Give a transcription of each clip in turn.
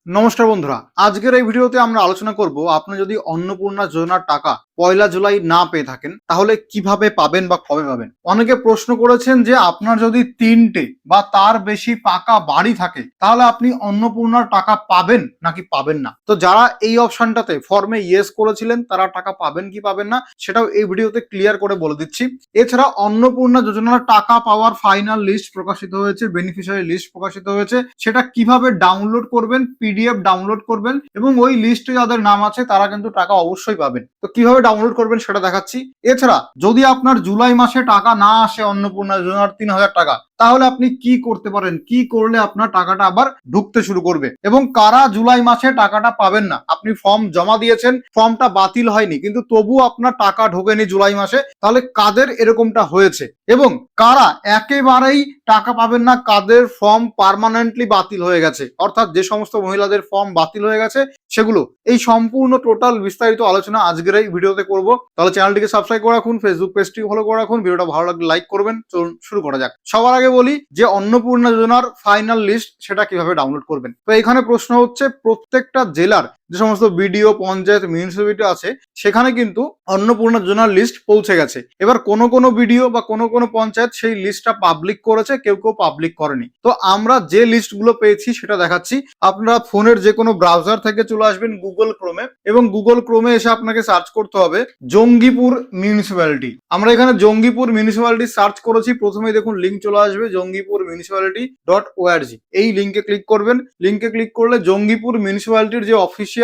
নমস্কার বন্ধুরা, আজকের এই ভিডিওতে আমরা আলোচনা করব আপনি যদি অন্নপূর্ণা যোজনার টাকা পয়লা জুলাই না পেয়ে থাকেন তাহলে কিভাবে পাবেন বা কবে পাবেন। অনেকে প্রশ্ন করেছেন যে আপনার যদি 3টে বা তার বেশি পাকা বাড়ি থাকে তাহলে আপনি অন্নপূর্ণার টাকা পাবেন নাকি পাবেন না। তো যারা এই অপশনটাতে ফর্মে ইয়েস করেছিলেন তারা টাকা পাবেন কি পাবেন না সেটাও এই ভিডিওতে ক্লিয়ার করে বলে দিচ্ছি। এছাড়া অন্নপূর্ণা যোজনার টাকা পাওয়ার ফাইনাল লিস্ট প্রকাশিত হয়েছে, বেনিফিশিয়ারি লিস্ট প্রকাশিত হয়েছে, সেটা কিভাবে ডাউনলোড করবেন, পিডিএফ ডাউনলোড করবেন এবং ওই লিস্টে যাদের নাম আছে তারা কিন্তু টাকা অবশ্যই পাবেন। তো কিভাবে ডাউনলোড করবেন সেটা দেখাচ্ছি। এছাড়া যদি আপনার জুলাই মাসে টাকা না আসে অন্নপূর্ণা যোজনার 3,000 টাকা, তাহলে আপনি কি করতে পারেন, কি করলে আপনার টাকাটা আবার ঢুকতে শুরু করবে, এবং কারা জুলাই মাসে টাকাটা পাবেন না। আপনি ফর্ম জমা দিয়েছেন, ফর্মটা বাতিল হয়নি কিন্তু তবু আপনার টাকা ঢোকেনি জুলাই মাসে, তাহলে কাদের এরকমটা হয়েছে এবং কারা একেবারেই টাকা পাবেন না, কাদের ফর্ম পার্মানেন্টলি বাতিল হয়ে গেছে, অর্থাৎ যে সমস্ত মহিলাদের ফর্ম বাতিল হয়ে গেছে সেগুলো, এই সম্পূর্ণ টোটাল বিস্তারিত আলোচনা আজকের এই ভিডিওতে করব। তাহলে চ্যানেলটিকে সাবস্ক্রাইব করে রাখুন, ফেসবুক পেজটি ফলো করে রাখুন, ভিডিওটা ভালো লাগলে লাইক করবেন। চলুন শুরু করা যাক। সবার আগে বলি যে অন্নপূর্ণা যোজনার ফাইনাল লিস্ট সেটা কিভাবে ডাউনলোড করবেন। তো এখানে প্রশ্ন হচ্ছে প্রত্যেকটা জেলার যে সমস্ত বিডিও, পঞ্চায়েত, মিউনিসিপালিটি আছে সেখানে কিন্তু অন্নপূর্ণা যোজনার লিস্ট পৌঁছে গেছে। এবার কোন কোন বিডিও বা কোন কোন পঞ্চায়েত সেই লিস্টটা পাবলিক করেছে, কেউ কেউ পাবলিক করেনি। তো আমরা যে লিস্টগুলো পেয়েছি সেটা দেখাচ্ছি। আপনারা ফোনের যে কোনো ব্রাউজার থেকে চলে আসবেন গুগল ক্রোমে, এবং গুগল ক্রোমে এসে আপনাকে সার্চ করতে হবে জঙ্গিপুর মিউনিসিপ্যালিটি। আমরা এখানে জঙ্গিপুর মিউনিসিপ্যালিটি সার্চ করেছি, প্রথমেই দেখুন লিঙ্ক চলে আসবে জঙ্গিপুর মিউনিসিপ্যালিটি.org। এই লিঙ্কে ক্লিক করবেন। লিঙ্কে ক্লিক করলে জঙ্গিপুর মিউনিসিপ্যালিটির যে অফিসিয়াল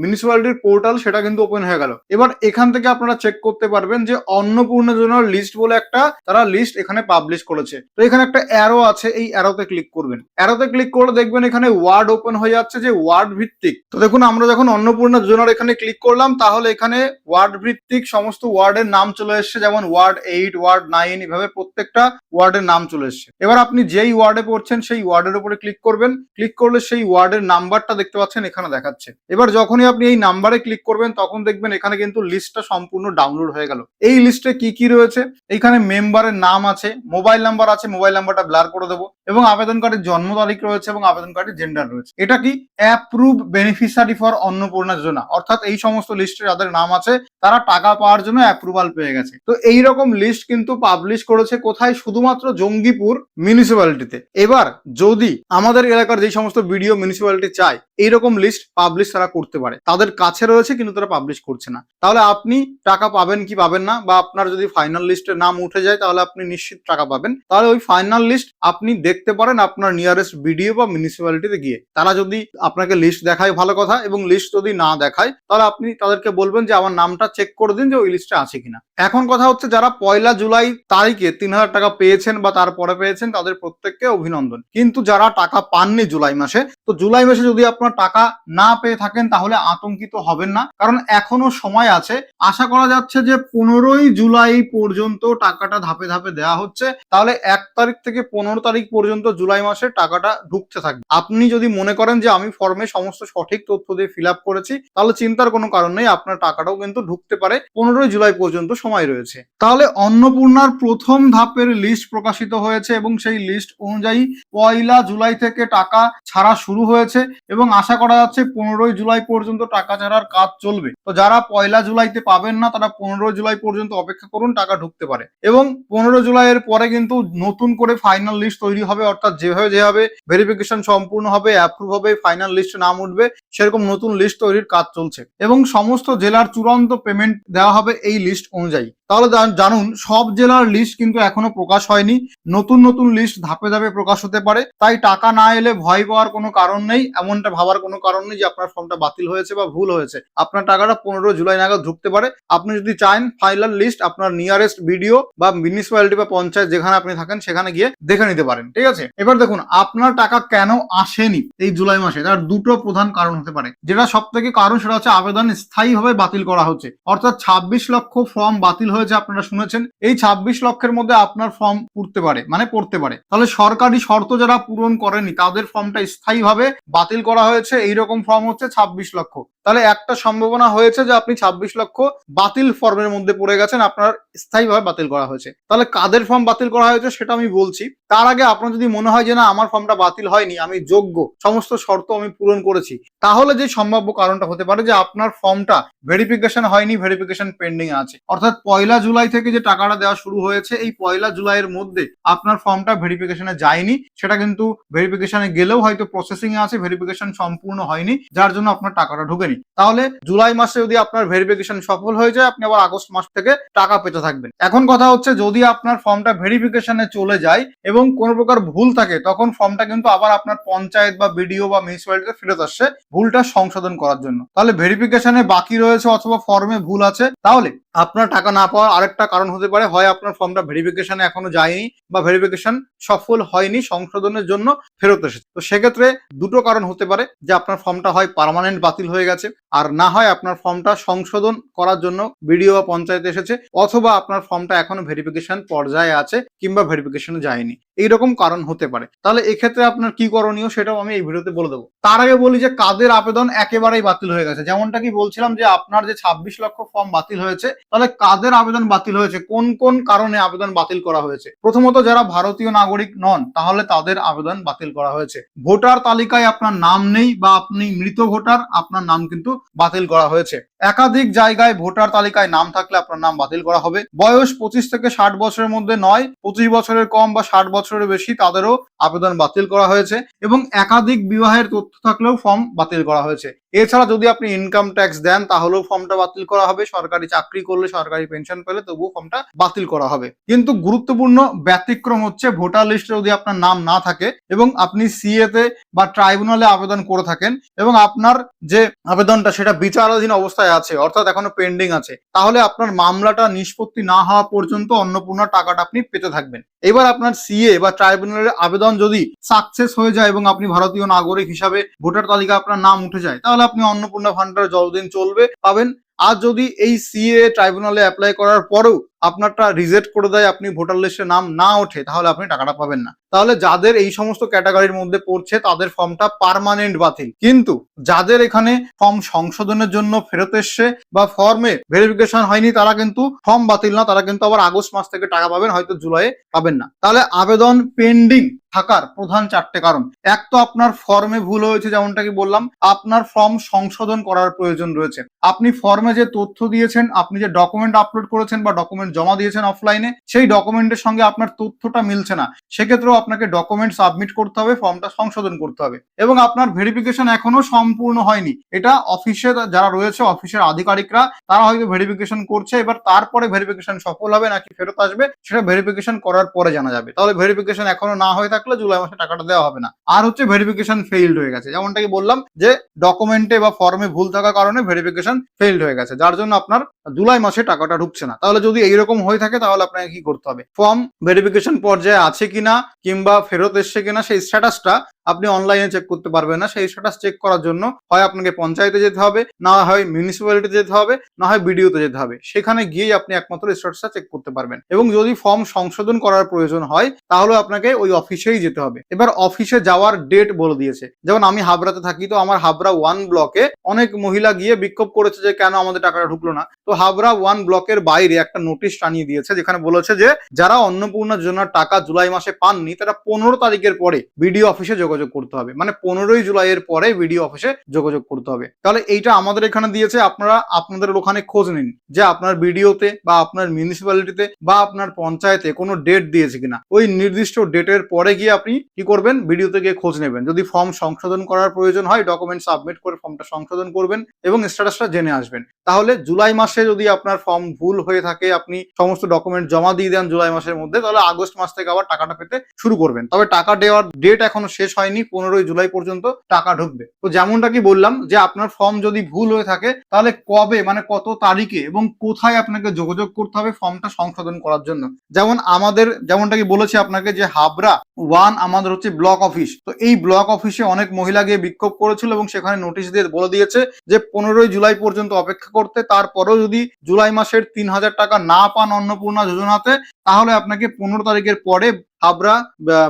মিউনিসিপ্যালিটির পোর্টাল সেটা কিন্তু ওপেন হয়ে গেল। এবার এখান থেকে আপনারা চেক করতে পারবেন যে অন্নপূর্ণা যোজনার লিস্ট বলে একটা তারা লিস্ট এখানে পাবলিশ করেছে। তো এখানে একটা অ্যারো আছে, এই অ্যারোতে ক্লিক করবেন। অ্যারোতে ক্লিক করলে দেখবেন এখানে ওয়ার্ড ওপেন হয়ে যাচ্ছে যে ওয়ার্ড ভিত্তিক। তো দেখুন আমরা যখন অন্নপূর্ণা যোজনার এখানে ক্লিক করলাম তাহলে এখানে ওয়ার্ড ভিত্তিক সমস্ত ওয়ার্ডের নাম চলে এসেছে, যেমন ওয়ার্ড 8, ওয়ার্ড 9, এভাবে প্রত্যেকটা ওয়ার্ডের নাম চলে এসেছে। এবার আপনি যেই ওয়ার্ডে পড়ছেন সেই ওয়ার্ডের উপরে ক্লিক করবেন। ক্লিক করলে সেই ওয়ার্ডের নাম্বারটা দেখতে পাচ্ছেন এখানে দেখাচ্ছে। এবার যখনই আপনি এই নাম্বারে ক্লিক করবেন তখন দেখবেন এখানে কিন্তু লিস্টটা সম্পূর্ণ ডাউনলোড হয়ে গেল। এই লিস্টে কি কি রয়েছে, এইখানে মেম্বারের নাম আছে, মোবাইল নাম্বার আছে, মোবাইল নাম্বারটা ব্লার করে দেবো, এবং আবেদনকারীর জন্ম তারিখ রয়েছে এবং আবেদনকারীর জেন্ডার রয়েছে। এটা কি অ্যাপ্রুভ বেনিফিশিয়ারি ফর অন্নপূর্ণা যোজনা, অর্থাৎ এই সমস্ত লিস্টে যাদের নাম আছে তারা টাকা পাওয়ার জন্য অ্যাপ্রুভাল পেয়ে গেছে। তো এইরকম লিস্ট কিন্তু পাবলিশ করেছে কোথায়, শুধুমাত্র জঙ্গিপুর মিউনিসিপ্যালিটিতে। এবার যদি আমাদের এলাকার যে সমস্ত বিডিও মিউনিসিপ্যালিটি চায় এইরকম লিস্ট পাবলিশ তারা করতে পারে, তাদের কাছে রয়েছে কিন্তু তারা পাবলিশ করছে না, তাহলে আপনি টাকা পাবেন কি পাবেন না, বা আপনার যদি ফাইনাল লিস্টের নাম উঠে যায় তাহলে আপনি নিশ্চিত টাকা পাবেন। তাহলে ওই ফাইনাল লিস্ট আপনি দেখতে পারেন আপনার নিয়ারেস্ট বিডিও বা মিউনিসিপ্যালিটিতে গিয়ে। তারা যদি আপনাকে লিস্ট দেখায় ভালো কথা, এবং লিস্ট যদি না দেখায় তাহলে আপনি তাদেরকে বলবেন যে আমার নামটা চেক করে দিন যে ওই লিস্টে আছে কিনা। এখন কথা হচ্ছে যারা পয়লা জুলাই তারিখে 3,000 টাকা পেয়েছেন বা তারপরে পেয়েছেন তাদের প্রত্যেককে অভিনন্দন। কিন্তু যারা টাকা পাননি জুলাই মাসে, তো জুলাই মাসে যদি আপনার টাকা না পেয়ে থাকেন তাহলে আতঙ্কিত হবেন না, কারণ এখনো সময় আছে। আশা করা যাচ্ছে যে 15ই জুলাই পর্যন্ত টাকাটা ধাপে ধাপে দেওয়া হচ্ছে, তাহলে 1 তারিখ থেকে 15 তারিখ পর্যন্ত জুলাই মাসে টাকাটা ঢুকতে থাকবে। আপনি যদি মনে করেন যে আমি ফর্মে সমস্ত সঠিক তথ্য দিয়ে ফিল আপ করেছি, তাহলে চিন্তার কোনো কারণ নেই, আপনার টাকাটাও কিন্তু ঢুকতে পারে। 15ই জুলাই পর্যন্ত সময় রয়েছে। তাহলে অন্নপূর্ণার প্রথম ধাপের লিস্ট প্রকাশিত হয়েছে এবং সেই লিস্ট অনুযায়ী পয়লা জুলাই থেকে টাকা ছাড়া শুরু হয়েছে, এবং আশা করা যাচ্ছে 15ই জুলাই পর্যন্ত টাকা ছাড়ার কাজ চলবে। তো যারা পয়লা জুলাইতে পাবেন না তারা 15 জুলাই পর্যন্ত অপেক্ষা করুন, টাকা ঢুকতে পারে। এবং 15 জুলাইয়ের পরে কিন্তু নতুন করে ফাইনাল লিস্ট তৈরি হবে, অর্থাৎ যেভাবে ভেরিফিকেশন সম্পূর্ণ হবে, অ্যাপ্রুভ হবে, ফাইনাল লিস্টে নাম উঠবে, সেরকম নতুন লিস্ট তৈরির কাজ চলছে এবং সমস্ত জেলার চূড়ান্ত পেমেন্ট দেওয়া হবে এই লিস্ট অনুযায়ী। তাহলে জানুন সব জেলার লিস্ট কিন্তু এখনো প্রকাশ হয়নি, নতুন নতুন লিস্ট ধাপে ধাপে প্রকাশ হতে পারে। তাই টাকা না এলে ভয় পাওয়ার কোনো কারণ নেই, এমনটা ভাবার কোনো কারণ নেই যে আপনার ফর্মটা বাতিল হয়েছে বা ভুল হয়েছে। আপনার টাকাটা 15 জুলাই নাগাদ ঢুকতে পারে। আপনি যদি চান ফাইনাল লিস্ট আপনার নিয়ারেস্ট বিডিও বা মিউনিসিপ্যালিটি বা পঞ্চায়েত যেখানে আপনি থাকেন সেখানে গিয়ে দেখে নিতে পারেন, ঠিক আছে। এবার দেখুন আপনার টাকা কেন আসেনি এই জুলাই মাসে, তার দুটো প্রধান কারণ হতে পারে। যেটা সব থেকে কারণ সেটা হচ্ছে আবেদন স্থায়ীভাবে বাতিল করা হচ্ছে, অর্থাৎ 26 লক্ষ ফর্ম বাতিল হয়েছে, আপনারা শুনেছেন। এই 26 লক্ষের মধ্যে আপনার ফর্ম পড়তে পারে। তাহলে সরকারি শর্ত যারা পূরণ করেনি তাদের ফর্মটা স্থায়ীভাবে বাতিল করা হয়েছে, এইরকম ফর্ম হচ্ছে 26 লক্ষ। তাহলে একটা সম্ভাবনা হয়েছে যে আপনি 26 লক্ষ বাতিল ফর্মের মধ্যে পড়ে গেছেন, আপনার স্থায়ীভাবে বাতিল করা হয়েছে। তাহলে কাদের ফর্ম বাতিল করা হয়েছে সেটা আমি বলছি। তার আগে আপনার যদি মনে হয় যে না আমার ফর্মটা বাতিল হয়নি, আমি যোগ্য, সমস্ত শর্ত আমি পূরণ করেছি, তাহলে যে সম্ভাব্য কারণটা হতে পারে যে আপনার ফর্মটা ভেরিফিকেশন হয়নি, ভেরিফিকেশন পেন্ডিং আছে। অর্থাৎ 1 জুলাই থেকে যে টাকাটা দেওয়া শুরু হয়েছে, এই 1 জুলাইয়ের মধ্যে আপনার ফর্মটা ভেরিফিকেশনে যায়নি, সেটা কিন্তু ভেরিফিকেশনে গেলেও হয়তো প্রসেসিং এ আছে, ভেরিফিকেশন সম্পূর্ণ হয়নি, যার জন্য আপনার টাকাটা ঢোকেনি। তাহলে জুলাই মাসে যদি আপনার ভেরিফিকেশন সফল হয়ে যায়, আপনি আবার আগস্ট মাস থেকে টাকা পেতে থাকবেন। এখন কথা হচ্ছে, যদি আপনার ফর্মটা ভেরিফিকেশনে চলে যায় এবং কোনো প্রকার ভুল থাকে, তখন ফর্মটা কিন্তু আবার আপনার পঞ্চায়েত বা বিডিও বা মিউনিসিপ্যালিটিতে ফেরত আসছে ভুলটা সংশোধন করার জন্য। তাহলে ভেরিফিকেশনে বাকি রয়েছে অথবা ফর্মে ভুল আছে, তাহলে আপনার টাকা না পাওয়ার আরেকটা কারণ হতে পারে, হয় আপনার ফর্মটা ভেরিফিকেশনে এখনো যায়নি বা ভেরিফিকেশন সফল হয়নি, সংশোধনের জন্য ফেরত এসেছে। তো সেক্ষেত্রে দুটো কারণ হতে পারে, যে আপনার ফর্মটা হয় পার্মানেন্ট বাতিল হয়ে গেছে, আর না হয় আপনার ফর্মটা সংশোধন করার জন্য বিডিও বা পঞ্চায়েত এসেছে, অথবা আপনার ফর্মটা এখনো ভেরিফিকেশন পর্যায়ে আছে কিংবা ভেরিফিকেশনে যায়নি, এইরকম কারণ হতে পারে। তাহলে এক্ষেত্রে আপনার কি করণীয় সেটাও আমি এই ভিডিওতে বলে দেবো। তার আগে বলি যে কাদের আবেদন একেবারেই বাতিল হয়ে গেছে। যেমনটা কি বলছিলাম যে আপনার যে 26 লক্ষ ফর্ম বাতিল হয়েছে, তাহলে কাদের আবেদন বাতিল হয়েছে, কোন কোন কারণে আবেদন বাতিল করা হয়েছে। প্রথমত, যারা ভারতীয় নাগরিক নন, তাহলে তাদের আবেদন বাতিল করা হয়েছে। ভোটার তালিকায় আপনার নাম নেই বা আপনি মৃত ভোটার, আপনার নাম কিন্তু বাতিল করা হয়েছে। একাধিক জায়গায় ভোটার তালিকায় নাম থাকলে আপনার নাম বাতিল করা হবে। বয়স 25 থেকে 60 বছরের মধ্যে নয়, 25 বছরের কম বা 60 বছরের বেশি, তাদেরও আবেদন বাতিল করা হয়েছে। এবং একাধিক বিবাহের তথ্য থাকলেও ফর্ম বাতিল করা হয়েছে। এছাড়া যদি আপনি ইনকাম ট্যাক্স দেন, তাহলেও ফর্মটা বাতিল করা হবে। সরকারি চাকরি করলে, সরকারি পেনশন পেলে, তবুও ফর্মটা বাতিল করা হবে। কিন্তু গুরুত্বপূর্ণ ব্যতিক্রম হচ্ছে, ভোটার লিস্টে যদি আপনার নাম না থাকে এবং আপনি সিএ তে বা ট্রাইব্যুনালে আবেদন করে থাকেন এবং আপনার যে আবেদনটা সেটা বিচারাধীন অবস্থায় আছে, অর্থাৎ এখনো পেন্ডিং আছে, তাহলে আপনার মামলাটা নিষ্পত্তি না হওয়া পর্যন্ত অন্নপূর্ণা টাকাটা আপনি পেতে থাকবেন। এবার আপনার সিএ বা ট্রাইব্যুনালের আবেদন যদি সাকসেস হয়ে যায় এবং আপনি ভারতীয় নাগরিক হিসাবে ভোটার তালিকা আপনার নাম উঠে যায়, তাহলে আপনি অন্নপূর্ণা ভান্ডার যতদিন চলবে পাবেন। আর যদি এই সিএ ট্রাইব্যুনালে অ্যাপ্লাই করার পরেও আপনারটা রিজেক্ট করে দেয়, আপনি ভোটার লিস্টে নাম না ওঠে, তাহলে আপনি টাকাটা পাবেন না। তাহলে যাদের এই সমস্ত ক্যাটাগরির মধ্যে পড়ছে, তাদের ফর্মটা পার্মানেন্ট বাতিল। কিন্তু যাদের এখানে ফর্ম সংশোধনের জন্য ফেরত এসছে বা ফর্মে ভেরিফিকেশন হয়নি, তারা কিন্তু ফর্ম বাতিল না, তারা কিন্তু আবার আগস্ট মাস থেকে টাকা পাবেন, হয়তো জুলাইয়ে পাবেন না। তাহলে আবেদন পেন্ডিং থাকার প্রধান 4টে কারণ। এক, তো আপনার ফর্মে ভুল হয়েছে, যেমনটা কি বললাম, আপনার ফর্ম সংশোধন করার প্রয়োজন রয়েছে। আপনি ফর্মে যে তথ্য দিয়েছেন, আপনি যে ডকুমেন্ট আপলোড করেছেন বা ডকুমেন্ট জমা দিয়েছেন অফলাইনে, সেই ডকুমেন্টের সঙ্গে আপনার তথ্যটা মিলছে না, সেক্ষেত্রেও আপনাকে ডকুমেন্ট সাবমিট করতে হবে, ফর্মটা সংশোধন করতে হবে। এবং আপনার ভেরিফিকেশন এখনো সম্পূর্ণ হয়নি, এটা অফিসে যারা রয়েছে, অফিসের আধিকারিকরা, তারা হয়তো ভেরিফিকেশন করছে। এবার তারপরে ভেরিফিকেশন সফল হবে নাকি ফেরত আসবে, সেটা ভেরিফিকেশন করার পরে জানা যাবে। তাহলে ভেরিফিকেশন এখনো না হয়ে থাকলে জুলাই মাসে টাকাটা দেওয়া হবে না। আর হচ্ছে ভেরিফিকেশন ফেইলড হয়ে গেছে, যেমনটা কি বললাম যে ডকুমেন্টে বা ফর্মে ভুল থাকার কারণে ভেরিফিকেশন ফেইলড হয়ে গেছে, যার জন্য আপনার জুলাই মাসে টাকাটা ঢুকছে না। তাহলে যদি এইরকম হয়ে থাকে, তাহলে আপনাকে কি করতে হবে, ফর্ম ভেরিফিকেশন পর্যায়ে আছে কিনা কিংবা ফেরত এসছে কিনা, সেই স্ট্যাটাসটা আপনি অনলাইনে চেক করতে পারবেন না। সেই স্ট্যাটাস চেক করার জন্য হয় আপনাকে পঞ্চায়েতে যেতে হবে, না হয় মিউনিসিপ্যালিটিতে যেতে হবে, না হয় বিডিওতে যেতে হবে। সেখানে গিয়েই আপনি একমাত্র স্ট্যাটাসটা চেক করতে পারবেন। এবং যদি ফর্ম সংশোধন করার প্রয়োজন হয়, তাহলে আপনাকে ওই অফিসেই যেতে হবে। এবার অফিসে যাওয়ার ডেট বলে দিয়েছে। যেমন আমি হাবড়াতে থাকি, তো আমার হাবড়া 1 ব্লকে অনেক মহিলা গিয়ে বিক্ষোভ করেছে যে কেন আমাদের টাকাটা ঢুকলো না। তো হাবড়া 1 ব্লকের বাইরে একটা নোটিশ টানিয়ে দিয়েছে, যেখানে বলেছে যে যারা অন্নপূর্ণা যোজনার টাকা জুলাই মাসে পাননি, তারা 15 তারিখের পরে বিডিও অফিসে যোগাযোগ করতে হবে। মানে 15ই জুলাইয়ের পরে বিডিও অফিসে যোগাযোগ করতে হবে। তাহলে এইটা আমাদের এখানে দিয়েছে, আপনারা আপনাদের ওখানে খোঁজ নিন যে আপনার বিডিওতে বা আপনার মিউনিসিপ্যালিটিতে বা আপনার পঞ্চায়েতে কোনো ডেট দিয়েছে কিনা। ওই নির্দিষ্ট ডেটের পরে গিয়ে আপনি কি করবেন, বিডিওতে গিয়ে খোঁজ নেবেন। যদি ফর্ম সংশোধন করার প্রয়োজন হয়, ডকুমেন্ট সাবমিট করে ফর্মটা সংশোধন করবেন এবং স্ট্যাটাসটা জেনে আসবেন। তাহলে জুলাই মাসে যদি আপনার ফর্ম ভুল হয়ে থাকে, আপনি সমস্ত ডকুমেন্ট জমা দিয়ে দেন জুলাই মাসের মধ্যে, তাহলে আগস্ট মাস থেকে আবার টাকাটা পেতে শুরু করবেন। তবে টাকা দেওয়ার ডেট এখনো শেষ হয়নি, 15ই জুলাই পর্যন্ত টাকা ঢুকবে। তো যেমনটা কি বললাম যে আপনার ফর্ম যদি ভুল হয়ে থাকে, তাহলে কবে, মানে কত তারিখে এবং কোথায় আপনাকে যোগাযোগ করতে হবে ফর্মটা সংশোধন করার জন্য। যেমন আমাদের, যেমনটা কি বলেছি আপনাকে, যে হাবড়া 1 আমাদের হচ্ছে ব্লক অফিস। তো এই ব্লক অফিসে অনেক মহিলা গিয়ে বিক্ষোভ করেছিল এবং সেখানে নোটিশ দিয়ে বলে দিয়েছে যে 15ই জুলাই পর্যন্ত অপেক্ষা করতে। তারপরেও যদি জুলাই মাসের 3000 টাকা না পান অন্নপূর্ণা যোজনাতে, তাহলে আপনাকে 15 তারিখের পরে হাবড়া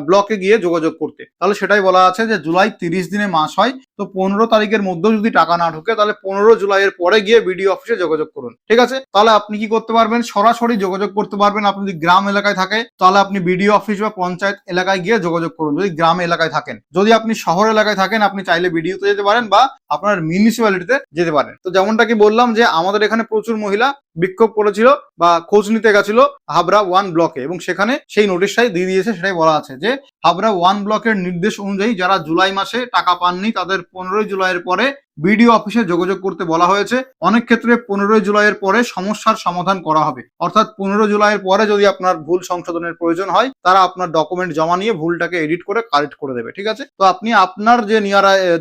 ব্লকে গিয়ে যোগাযোগ করতে। তাহলে সেটাই বলা আছে যে জুলাই 30 দিনে মাস হয়, তো 15 তারিখের মধ্যেও যদি টাকা না ঢোকে তাহলে 15 জুলাইয়ের পরে গিয়ে বিডিও অফিসে যোগাযোগ করুন। ঠিক আছে, তাহলে আপনি কি করতে পারবেন, সরাসরি যোগাযোগ করতে পারবেন। আপনি যদি গ্রাম এলাকায় থাকে তাহলে আপনি বিডিও অফিস বা পঞ্চায়েত এলাকায় গিয়ে যোগাযোগ করুন, যদি গ্রাম এলাকায় থাকেন। যদি আপনি শহর এলাকায় থাকেন আপনি চাইলে বিডিওতে যেতে পারেন বা আপনার মিউনিসিপ্যালিটিতে যেতে পারেন। তো যেমনটা কি বললাম যে আমাদের এখানে প্রচুর মহিলা বিক্ষোভ করেছিল বা খোঁজ নিতে গেছিল হাবড়া 1 ব্লকে, এবং সেখানে সেই নোটিশটাই দিয়ে দিয়েছে। সেটাই বলা আছে যে হাবড়া 1 ব্লকের নির্দেশ অনুযায়ী যারা জুলাই মাসে টাকা পাননি তাদের 15 জুলাইয়ের পরে বিডিও অফিসে যোগাযোগ করতে বলা হয়েছে। অনেক ক্ষেত্রে 15 জুলাইয়ের পরে সমস্যার সমাধান করা হবে, অর্থাৎ 15 জুলাইয়ের পরে যদি আপনার ভুল সংশোধনের প্রয়োজন হয় তারা আপনার ডকুমেন্ট জমা নিয়ে ভুলটাকে এডিট করে কারেক্ট করে দেবে। ঠিক আছে, তো আপনি আপনার যে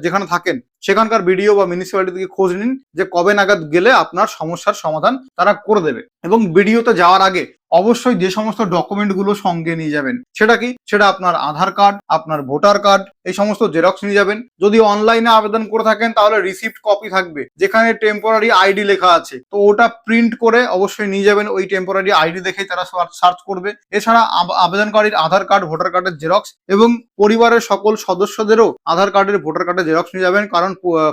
যেখানে থাকেন সেখানকার বিডিও বা মিউনিসিপ্যালিটি থেকে খোঁজ নিন যে কবে নাগাদ গেলে আপনার সমস্যার সমাধান তারা করে দেবে। এবং বিডিওতে যাওয়ার আগে অবশ্যই যে সমস্ত ডকুমেন্ট গুলো সঙ্গে নিয়ে যাবেন সেটা কি, সেটা আপনার আধার কার্ড, আপনার ভোটার কার্ড, এই সমস্ত জেরক্স নিয়ে যাবেন। যদি অনলাইনে আবেদন করে থাকেন তাহলে রিসিপ্ট কপি থাকবে যেখানে টেম্পোরারি আইডি লেখা আছে, তো ওটা প্রিন্ট করে অবশ্যই নিয়ে যাবেন। ওই টেম্পোরারি আইডি দেখে তারা সার্চ করবে। এছাড়া আবেদনকারীর আধার কার্ড, ভোটার কার্ডের জেরক্স এবং পরিবারের সকল সদস্যদেরও আধার কার্ডের, ভোটার কার্ডের জেরক্স নিয়ে যাবেন, কারণ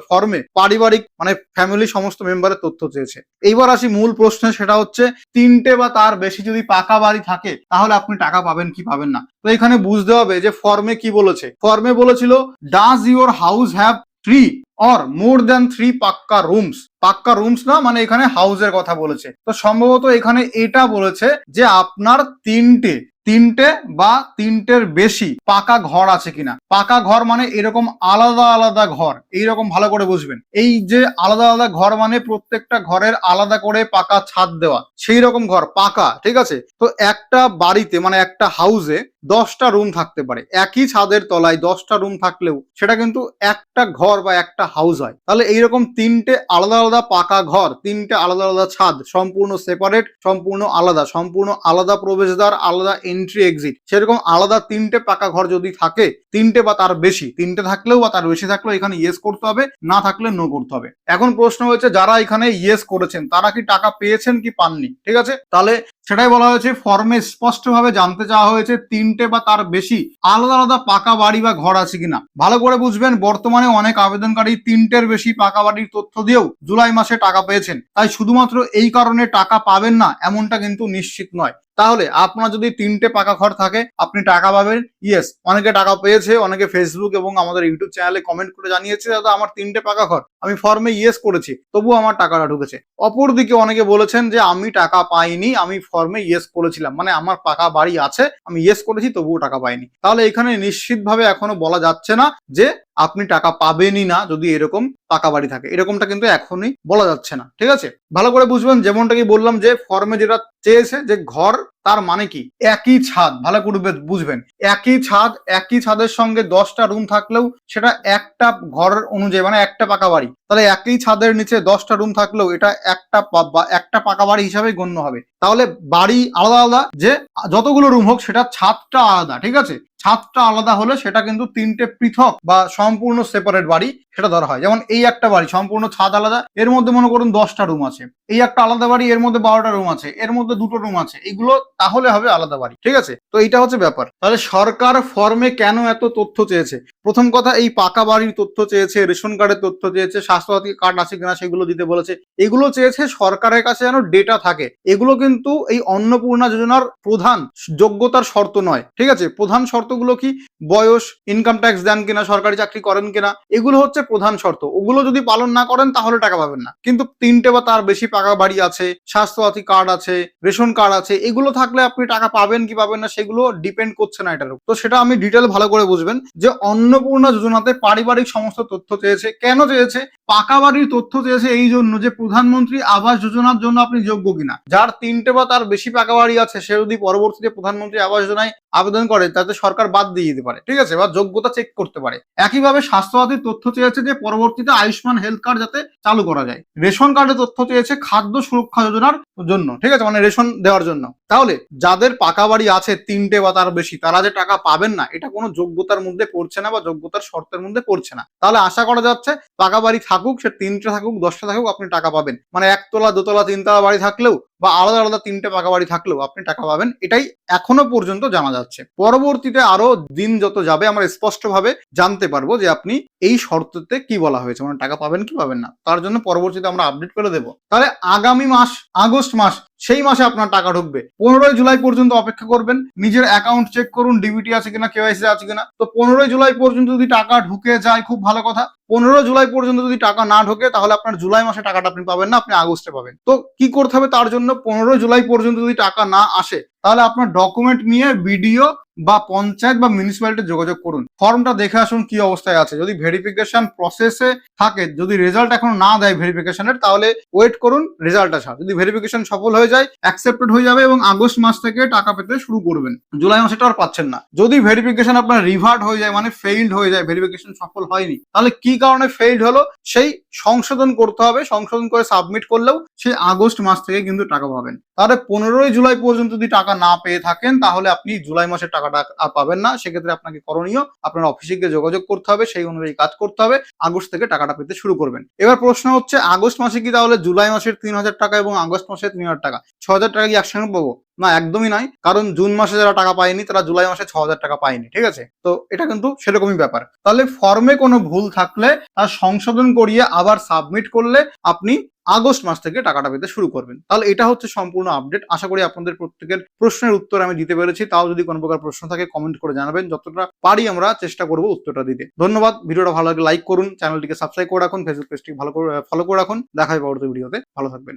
ফর্মে পারিবারিক মানে ফ্যামিলি সমস্ত মেম্বারের তথ্য চেয়েছে। এইবার আসি মূল প্রশ্নে, সেটা হচ্ছে 3টে বা তার বেশি যদি পাকা বাড়ি থাকে তাহলে আপনি টাকা পাবেন কি পাবেন না। তো এখানে বুঝতে হবে যে ফর্মে কি বলেছে। ফর্মে বলেছিল does your house have 3 or more than 3 পাক্কা রুমস। পাক্কা রুমস না, মানে এখানে হাউসের কথা বলেছে। তো সম্ভবত এখানে এটা বলেছে যে আপনার তিনটে বা তিনটের বেশি পাকা ঘর আছে কিনা। পাকা ঘর মানে এরকম আলাদা আলাদা ঘর, এইরকম ভালো করে বুঝবেন। এই যে আলাদা আলাদা ঘর মানে প্রত্যেকটা ঘরের আলাদা করে পাকা ছাদ দেওয়া, সেই রকম ঘর পাকা। ঠিক আছে, তো একটা বাড়িতে মানে একটা হাউসে 10টা রুম থাকতে পারে। একই ছাদের তলায় 10টা রুম থাকলেও সেটা কিন্তু একটা ঘর বা একটা হাউস হয়। তাহলে এইরকম 3টে আলাদা আলাদা পাকা ঘর, 3টে আলাদা আলাদা ছাদ, সম্পূর্ণ সেপারেট, সম্পূর্ণ আলাদা প্রবেশদ্বার, আলাদা এন্ট্রি এক্সিট, সেরকম আলাদা 3টে পাকা ঘর যদি থাকে, 3টে বা তার বেশি, 3টে থাকলেও বা তার বেশি থাকলেও এখানে ইয়েস করতে হবে, না থাকলে নো করতে হবে। এখন প্রশ্ন হচ্ছে যারা এখানে ইয়েস করেছেন তারা কি টাকা পেয়েছেন কি পাননি। ঠিক আছে, তাহলে সেটাই বলা হয়েছে। ফর্মে স্পষ্টভাবে জানতে চাওয়া হয়েছে 3টে বা তার বেশি আলাদা আলাদা পাকা বাড়ি বা ঘর আছে কিনা। ভালো করে বুঝবেন, বর্তমানে অনেক আবেদনকারী 3টের বেশি পাকা বাড়ির তথ্য দিয়েও জুলাই মাসে টাকা পেয়েছেন। তাই শুধুমাত্র এই কারণে টাকা পাবেন না এমনটা কিন্তু নিশ্চিত নয়। তাহলে আপনার যদি 3টে পাকা ঘর থাকে আপনি টাকা পাবেন। ইয়েস, অনেকে টাকা পেয়েছে, অনেকে ফেসবুক এবং আমাদের ইউটিউব চ্যানেলে কমেন্ট করে জানিয়েছে দাদা আমার 3টে পাকা ঘর, আমি ফর্মে ইয়েস করেছি তবুও আমার টাকাটা ঢুকেছে। অপরদিকে অনেকে বলেছেন যে আমি টাকা পাইনি, আমি ফর্মে ইয়েস করেছিলাম, মানে আমার পাকা বাড়ি আছে, আমি ইয়েস করেছি তবুও টাকা পাইনি। তাহলে এখানে নিশ্চিতভাবে এখনো বলা যাচ্ছে না যে আপনি টাকা পাবেনই না যদি এরকম পাকা বাড়ি থাকে, এরকমটা কিন্তু এখনই বলা যাচ্ছে না। ঠিক আছে, ভালো করে বুঝবেন। যেমনটা কি বললাম যে ফর্মে যেটা চেয়েছে যে ঘর, তার মানে কি একই ছাদ। ভালো করে বুঝবেন, একই ছাদের সঙ্গে 10টা রুম থাকলেও সেটা একটা ঘর অনুযায়ী, মানে একটা পাকা বাড়ি। তাহলে একই ছাদের নিচে 10টা রুম থাকলেও এটা একটা পাকা বাড়ি হিসাবে গণ্য হবে। তাহলে বাড়ি আলাদা আলাদা, যে যতগুলো রুম হোক সেটা ছাদটা আলাদা। ঠিক আছে, ছাদটা আলাদা হলে সেটা কিন্তু 3টে পৃথক বা সম্পূর্ণ সেপারেট বাড়ি সেটা ধরা হয়। যেমন এই একটা বাড়ি সম্পূর্ণ ছাদ আলাদা, এর মধ্যে মনে করুন 10টা রুম আছে। এই একটা আলাদা বাড়ি, এর মধ্যে 12টা রুম আছে, এর মধ্যে 2টো রুম আছে, এগুলো তাহলে হবে আলাদা বাড়ি। ঠিক আছে, তো এইটা হচ্ছে ব্যাপার। তাহলে সরকার ফর্মে কেন এত তথ্য চেয়েছে? প্রথম কথা, এই পাকা বাড়ির তথ্য চেয়েছে, রেশন কার্ডের তথ্য চেয়েছে, স্বাস্থ্যসাথী কার্ড আছে কিনা সেগুলো দিতে বলেছে। এগুলো চেয়েছে সরকারের কাছে যেন ডেটা থাকে। এগুলো কিন্তু এই অন্নপূর্ণা যোজনার প্রধান যোগ্যতার শর্ত নয়। ঠিক আছে, প্রধান শর্তগুলো কি? বয়স, ইনকাম ট্যাক্স দেন কিনা, সরকারি চাকরি করেন কিনা, এগুলো হচ্ছে প্রধান শর্ত। ওগুলো যদি পালন না করেন তাহলে টাকা পাবেন না। কিন্তু 3টে বা তার বেশি পাকা বাড়ি আছে, স্বাস্থ্যসাথী কার্ড আছে, রেশন কার্ড আছে, এগুলো থাকলে আপনি টাকা পাবেন কি পাবেন না সেগুলো ডিপেন্ড করছে না এটার উপর। তো সেটা আমি ডিটেল ভালো করে বুঝবেন যে অন্নপূর্ণা যোজনাতে পারিবারিক সমস্ত তথ্য চেয়েছে। কেন চেয়েছে? পাকা বাড়ির তথ্য চেয়েছে এই জন্য যে প্রধানমন্ত্রী আবাস যোজনার জন্য আপনি যোগ্য কিনা। যার 3টে বা তার বেশি পাকা বাড়ি আছে সে যদি পরবর্তীতে প্রধানমন্ত্রী আবাস যোজনায় আবেদন করে তাতে সরকার বাদ দিয়ে দিতে পারে। ঠিক আছে, বা যোগ্যতা চেক করতে পারে। একইভাবে স্বাস্থ্যসাথীর তথ্য চেয়েছে যে পরবর্তীতে আয়ুষ্মান হেলথ কার্ড যাতে চালু করা যায়। রেশন কার্ডের তথ্য চেয়েছে খাদ্য সুরক্ষা যোজনার জন্য। ঠিক আছে, মানে রেশন দেওয়ার জন্য। তাহলে যাদের পাকা বাড়ি আছে 3টে বা তার বেশি, তারা যে টাকা পাবেন না এটা কোনো যোগ্যতার মধ্যে পড়ছে না বা যোগ্যতার শর্তের মধ্যে পড়ছে না। তাহলে আশা করা যাচ্ছে পাকা বাড়ি থাকুক, সে 3টে থাকুক 10টা থাকুক, আপনি টাকা পাবেন। মানে 1তলা 2তলা 3তলা বাড়ি থাকলেও বা আলাদা আলাদা 3টে পাকা বাড়ি থাকলেও আপনি টাকা পাবেন, এটাই এখনো পর্যন্ত জানা যাচ্ছে। পরবর্তীতে আরো দিন যত যাবে আমরা স্পষ্টভাবে জানতে পারবো যে আপনি এই শর্ততে কি বলা হয়েছে, মানে টাকা পাবেন কি পাবেন না। তার জন্য পরবর্তীতে আমরা আপডেট করে দেবো। তাহলে আগামী মাস আগস্ট মাস, সেই মাসে আপনার টাকা ঢুকবে। 15ই জুলাই পর্যন্ত অপেক্ষা করবেন, নিজের অ্যাকাউন্ট চেক করুন ডিবিটি আছে কিনা, কেওয়াইসি আছে কিনা। তো 15ই জুলাই পর্যন্ত যদি টাকা ঢুকে যায় খুব ভালো কথা। 15 জুলাই পর্যন্ত যদি টাকা না ঢোকে তাহলে আপনার জুলাই মাসে টাকাটা আপনি পাবেন না, আপনি আগস্টে পাবেন। তো কি করতে হবে তার জন্য, 15 জুলাই পর্যন্ত যদি টাকা না আসে তাহলে আপনার ডকুমেন্ট নিয়ে বিডিও বা পঞ্চায়েত বা মিউনিসিপ্যালিটি যোগাযোগ করুন, ফর্মটা দেখে আসুন কি অবস্থায় আছে। যদি ভেরিফিকেশন প্রসেসে থাকে, যদি রেজাল্ট এখন না দেয় ভেরিফিকেশনের, তাহলে ওয়েট করুন রেজাল্ট আসা। যদি ভেরিফিকেশন সফল হয়ে যায়, অ্যাকসেপ্টেড হয়ে যাবে এবং আগস্ট মাস থেকে টাকা পেতে শুরু করবেন। জুলাই মাসে আর পাচ্ছেন না। যদি ভেরিফিকেশন আপনার রিভার্ট হয়ে যায়, মানে ফেইল্ড হয়ে যায়, ভেরিফিকেশন সফল হয়নি, তাহলে কি কারণে ফেইল্ড হলো সেই সংশোধন করতে হবে। সংশোধন করে সাবমিট করলেও সেই আগস্ট মাস থেকে কিন্তু টাকা পাবেন। তাহলে 15ই জুলাই পর্যন্ত যদি টাকা না পেয়ে থাকেন তাহলে আপনি জুলাই মাসের টাকাটা আর পাবেন না। সেক্ষেত্রে আপনাকে করণীয়, আপনার অফিসে গিয়ে যোগাযোগ করতে হবে, সেই অনুযায়ী কাজ করতে হবে, আগস্ট থেকে টাকাটা পেতে শুরু করবেন। এবার প্রশ্ন হচ্ছে, আগস্ট মাসে কি তাহলে জুলাই মাসের 3000 টাকা এবং আগস্ট মাসের 3000 টাকা 6000 টাকা কি একসঙ্গে পাবো? না, একদমই নয়। কারণ জুন মাসে যারা টাকা পায়নি তারা জুলাই মাসে 6000 টাকা পায়নি, ঠিক আছে? তো এটা কিন্তু সেরকমই ব্যাপার। তাহলে ফর্মে কোনো ভুল থাকলে তার সংশোধন করিয়ে আবার সাবমিট করলে আপনি আগস্ট মাস থেকে টাকাটা পেতে শুরু করবেন। তাহলে এটা হচ্ছে সম্পূর্ণ আপডেট। আশা করি আপনাদের প্রত্যেকের প্রশ্নের উত্তর আমি দিতে পেরেছি। তাও যদি কোনো প্রকার প্রশ্ন থাকে কমেন্ট করে জানাবেন, যতটা পারি আমরা চেষ্টা করব উত্তরটা দিতে। ধন্যবাদ। ভিডিওটা ভালো লাগলে লাইক করুন, চ্যানেলটিকে সাবস্ক্রাইব করে রাখুন, ফেসবুক পেজটি ভালো করে ফলো করে রাখুন। দেখা হবে পরবর্তী ভিডিওতে। ভালো থাকবেন।